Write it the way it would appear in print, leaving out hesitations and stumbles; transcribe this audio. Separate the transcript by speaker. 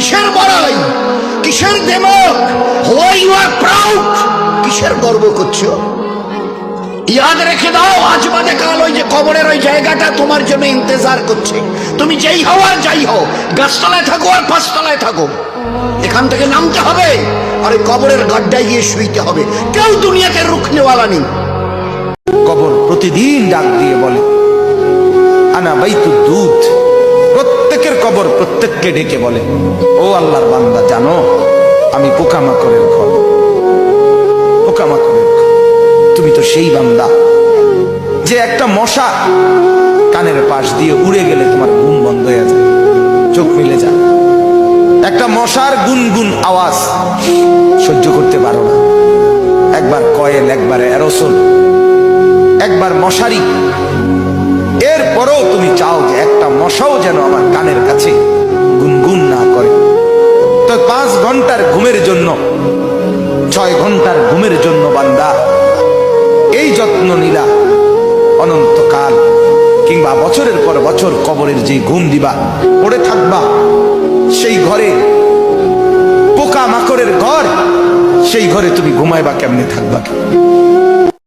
Speaker 1: কিসের বড়াই, কিসের দেমক, হোয়াই ইউ আর প্রাউড, কিসের গর্ব করছো? ইয়াদ রেখে দাও, আজ বাদে কাল ওই যে কবরের ওই জায়গাটা তোমার জন্য ইন্তজার করছে। তুমি যেই হও আর যাই হও, গাছতলায় থাকো আর পাঁচতলায় থাকো, এখান থেকে নামতে হবে আর ওই কবরের গাড্ডায় গিয়ে শুইতে হবে। কেউ দুনিয়াতে রুখনেওয়ালা নেই।
Speaker 2: কবর প্রতিদিন ডাক দিয়ে বলে আনা বাইতুদ দুধ। প্রত্যেকের কবর প্রত্যেককে ডেকে বলে, ও আল্লাহর বান্দা, জানো আমি পোকামাকড়ের ঘর, পোকামাকড়ের ঘর। তুমি তো সেই বান্দা যে একটা মশা কানের পাশ দিয়ে উড়ে গেলে তোমার ঘুম বন্ধ হয়ে যায়, চোখ মিলে যায়। একটা মশার গুনগুন আওয়াজ সহ্য করতে পারো না। একবার কয়েল, একবার অ্যারোসোল, একবার মশারি, এরপরেও তুমি চাও যে একটা মশাও যেন আমার কানের কাছে গুনগুন না করে। তো 5 ঘন্টার ঘুমের জন্য, 6 ঘন্টার ঘুমের জন্য বান্দা এই যত্ন নিলা, অনন্তকাল কিংবা বছরের পর বছর কবরের যে ঘুম দিবা, পড়ে থাকবা সেই ঘরে, পোকা মাকড়ের ঘর, সেই ঘরে তুমি ঘুমাইবা কেমনে, থাকবা?